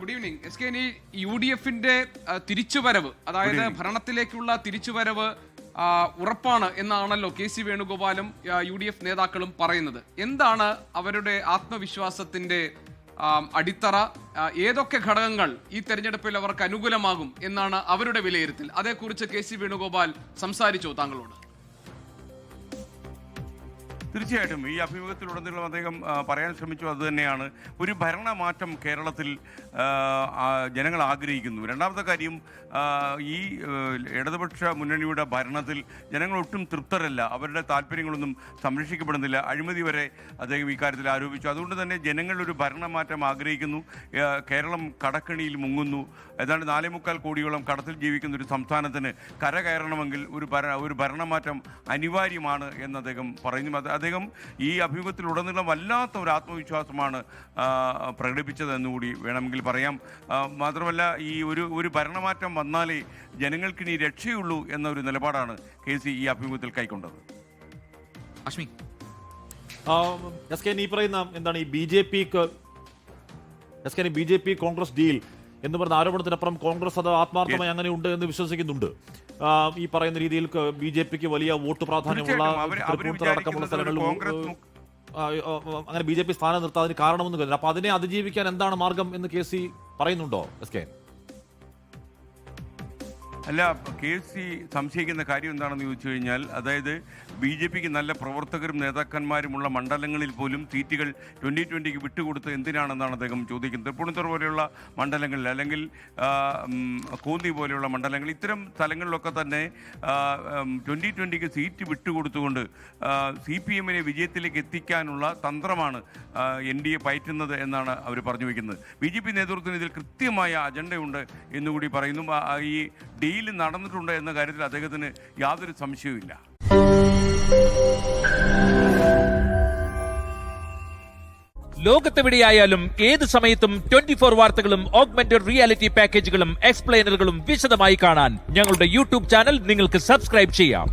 Good evening. S K, ഈ UDF-ന്റെ തിരിച്ചുവരവ്, അതായത് ഭരണത്തിലേക്കുള്ള തിരിച്ചുവരവ് ഉറപ്പാണ് എന്നാണല്ലോ KC വേണുഗോപാലും UDF നേതാക്കളും പറയുന്നത്. എന്താണ് അവരുടെ ആത്മവിശ്വാസത്തിന്റെ അടിത്തറ? ഏതൊക്കെ ഘടകങ്ങൾ ഈ തെരഞ്ഞെടുപ്പിൽ അവർക്ക് അനുകൂലമാകും എന്നാണ് അവരുടെ വിലയിരുത്തൽ? അതേക്കുറിച്ച് KC വേണുഗോപാൽ സംസാരിച്ചോ താങ്കളോട്? തീർച്ചയായിട്ടും ഈ അഭിമുഖത്തിലുടനീളം അദ്ദേഹം പറയാൻ ശ്രമിച്ചു അതുതന്നെയാണ്, ഒരു ഭരണമാറ്റം കേരളത്തിൽ ജനങ്ങൾ ആഗ്രഹിക്കുന്നു. രണ്ടാമത്തെ കാര്യം, ഈ ഇടതുപക്ഷ മുന്നണിയുടെ ഭരണത്തിൽ ജനങ്ങൾ ഒട്ടും തൃപ്തരല്ല, അവരുടെ താല്പര്യങ്ങളൊന്നും സംരക്ഷിക്കപ്പെടുന്നില്ല, അഴിമതി വരെ അദ്ദേഹം ഇക്കാര്യത്തിൽ ആരോപിച്ചു. അതുകൊണ്ട് തന്നെ ജനങ്ങൾ ഒരു ഭരണമാറ്റം ആഗ്രഹിക്കുന്നു. കേരളം കടക്കണിയിൽ മുങ്ങുന്നു. ഏതാണ്ട് 4.25 കോടിയോളം കടത്തിൽ ജീവിക്കുന്ന ഒരു സംസ്ഥാനത്തിന് കരകയറണമെങ്കിൽ ഒരു ഭരണമാറ്റം അനിവാര്യമാണ് എന്ന് അദ്ദേഹം പറയുന്നു. അദ്ദേഹം ഈ അഭിമുഖത്തിലുടനീളം വല്ലാത്ത ഒരു ആത്മവിശ്വാസമാണ് പ്രകടിപ്പിച്ചതെന്നുകൂടി വേണമെങ്കിൽ പറയാം. മാത്രമല്ല, ഈ ഒരു ഭരണമാറ്റം വന്നാലേ ജനങ്ങൾക്കിനി രക്ഷയുള്ളൂ എന്നൊരു നിലപാടാണ് KC ഈ അഭിമുഖത്തിൽ കൈക്കൊണ്ടത്. അശ്മി, ഈ പറയുന്ന എന്താണ് ഈ BJP കോൺഗ്രസ് ഡീൽ എന്ന് പറഞ്ഞ ആരോപണത്തിനപ്പുറം കോൺഗ്രസ് അത് ആത്മാർത്ഥമായി അങ്ങനെ ഉണ്ട് എന്ന് വിശ്വസിക്കുന്നുണ്ട്. ഈ പറയുന്ന രീതിയിൽ BJPക്ക് വലിയ വോട്ട് പ്രാധാന്യമുള്ള അടക്കമുള്ള സ്ഥലങ്ങളിൽ അങ്ങനെ BJP സ്ഥാനം നിർത്താതിന് കാരണമെന്ന് കരുതുന്നു. അപ്പൊ അതിനെ അതിജീവിക്കാൻ എന്താണ് മാർഗം എന്ന് KC പറയുന്നുണ്ടോ? SK അല്ല, KC സംശയിക്കുന്ന കാര്യം എന്താണെന്ന് ചോദിച്ചു കഴിഞ്ഞാൽ, അതായത് BJPക്ക് നല്ല പ്രവർത്തകരും നേതാക്കന്മാരുമുള്ള മണ്ഡലങ്ങളിൽ പോലും സീറ്റുകൾ 2020 വിട്ടുകൊടുത്ത് എന്തിനാണെന്നാണ് അദ്ദേഹം ചോദിക്കുന്നത്. തൃപ്പൂണിത്തുറ പോലെയുള്ള മണ്ഡലങ്ങളിൽ, അല്ലെങ്കിൽ കോന്നി പോലെയുള്ള മണ്ഡലങ്ങൾ, ഇത്തരം സ്ഥലങ്ങളിലൊക്കെ തന്നെ 2020 സീറ്റ് വിട്ടുകൊടുത്തുകൊണ്ട് CPM-നെ വിജയത്തിലേക്ക് എത്തിക്കാനുള്ള തന്ത്രമാണ് NDA പയറ്റുന്നത് എന്നാണ് അവർ പറഞ്ഞു വയ്ക്കുന്നത്. BJP നേതൃത്വത്തിന് ഇതിൽ കൃത്യമായ അജണ്ടയുണ്ട് എന്നുകൂടി പറയുന്നു. ഈ ഡീൽ നടന്നിട്ടുണ്ട് എന്ന കാര്യത്തിൽ അദ്ദേഹത്തിന് യാതൊരു സംശയവുമില്ല. ലോകത്തെവിടെയായാലും ഏത് സമയത്തും 24 വാർത്തകളും ഓഗ്മെന്റഡ് റിയാലിറ്റി പാക്കേജുകളും എക്സ്പ്ലെയിനറുകളും വിശദമായി കാണാൻ ഞങ്ങളുടെ YouTube ചാനൽ നിങ്ങൾക്ക് സബ്സ്ക്രൈബ് ചെയ്യാം.